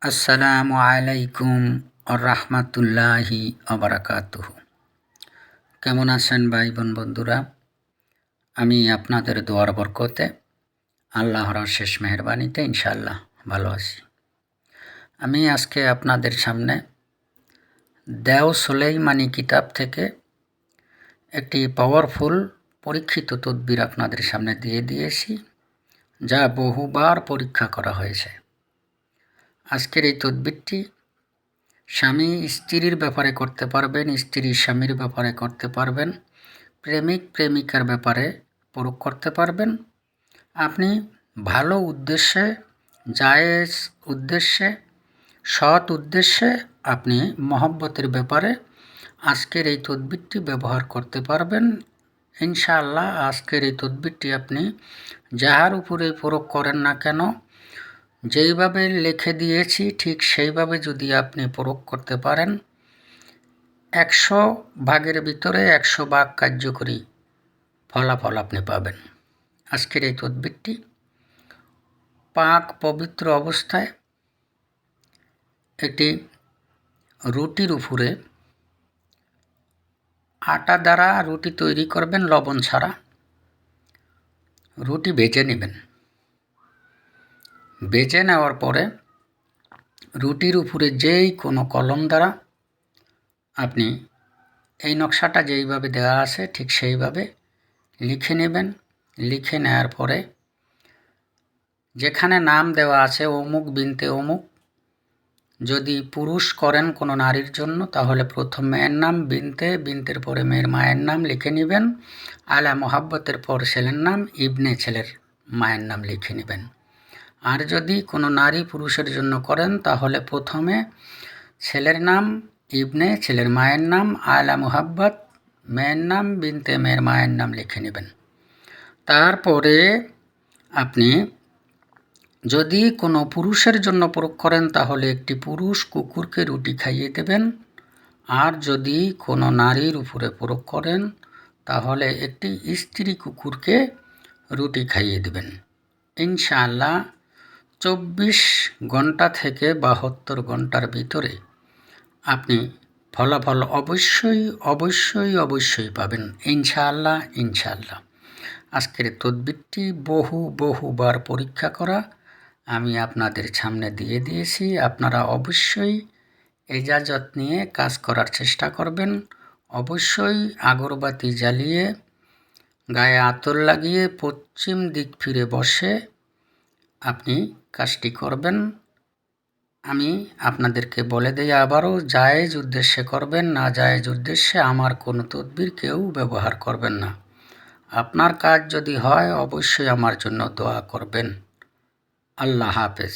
আসসালামু আলাইকুম রাহমাতুল্লাহি ওবারাকাতুহু। কেমন আছেন ভাই বোন বন্ধুরা? আমি আপনাদের দোয়ার বরকতে আল্লাহর শেষ মেহেরবানিতে ইনশাআল্লাহ ভালো আছি। আমি আজকে আপনাদের সামনে দেও সুলাইমানি কিতাব থেকে একটি পাওয়ারফুল পরীক্ষিত তদবির আপনাদের সামনে দিয়ে দিয়েছি, যা বহুবার পরীক্ষা করা হয়েছে। আজকের এই তদবিরটি স্বামী স্ত্রীর ব্যাপারে করতে পারবেন, স্ত্রী স্বামীর ব্যাপারে করতে পারবেন, প্রেমিক প্রেমিকার ব্যাপারে প্রয়োগ করতে পারবেন। আপনি ভালো উদ্দেশ্যে, জায়েজ উদ্দেশ্যে, সৎ উদ্দেশ্যে আপনি মহব্বতের ব্যাপারে আজকের এই তদবিরটি ব্যবহার করতে পারবেন। ইনশাআল্লাহ আজকের এই তদবিরটি আপনি যাহার উপরে প্রয়োগ করেন না কেন, যেইভাবে লিখে দিয়েছি ঠিক সেইভাবে যদি আপনি প্রয়োগ করতে পারেন, 100 ভাগের ভিতরে 100 ভাগ কার্যকরী ফলাফল আপনি পাবেন। আজকের এই তদবিরটি পাক পবিত্র অবস্থায় একটি রুটির উপরে আটা দ্বারা রুটি তৈরি করবেন, লবণ ছাড়া। রুটি ভেজে নেবেন। ভেজে নেওয়ার পরে রুটির উপরে যেই কোনো কলম দ্বারা আপনি এই নকশাটা যেইভাবে দেওয়া আছে ঠিক সেইভাবে লিখে নেবেন। লিখে নেওয়ার পরে যেখানে নাম দেওয়া আছে অমুক বিনতে অমুক, যদি পুরুষ করেন কোনো নারীর জন্য তাহলে প্রথম মেয়ের নাম বিনতে, বিনতের পরে মেয়ের মায়ের নাম লিখে নেবেন। আলা মোহাব্বতের পর ছেলের নাম, ইবনে ছেলের মায়ের নাম লিখে নেবেন। আর যদি কোনো নারী পুরুষের জন্য করেন তাহলে প্রথমে ছেলের নাম, ইবনে ছেলের মায়ের নাম, আলা মোহাব্বত মেয়ের নাম, বিনতে মেয়ের মায়ের নাম লিখে নেবেন। তারপরে আপনি যদি কোনো পুরুষের জন্য প্রয়োগ করেন তাহলে একটি পুরুষ কুকুরকে রুটি খাইয়ে দেবেন। আর যদি কোনো নারীর উপরে প্রয়োগ করেন তাহলে একটি স্ত্রী কুকুরকে রুটি খাইয়ে দেবেন। ইনশাআল্লাহ 24 ঘন্টা থেকে 72 ঘন্টার ভিতরে আপনি ফলাফল অবশ্যই পাবেন। ইনশাআল্লাহ ইনশাআল্লাহ। আজকের তদবিরটি বহুবার পরীক্ষা করা আমি আপনাদের সামনে দিয়ে দিয়েছি। আপনারা অবশ্যই ইজাজত নিয়ে কাজ করার চেষ্টা করবেন। অবশ্যই আগরবাতি জ্বালিয়ে গায়ে আতর লাগিয়ে পশ্চিম দিক ফিরে বসে আপনি কাজটি করবেন। আমি আপনাদেরকে বলে দেই আবারও, জায়েজ উদ্দেশ্যে করবেন, না জায়েজ উদ্দেশ্যে আমার কোনো তদবির কেউ ব্যবহার করবেন না। আপনার কাজ যদি হয় অবশ্যই আমার জন্য দোয়া করবেন। আল্লাহ হাফেজ।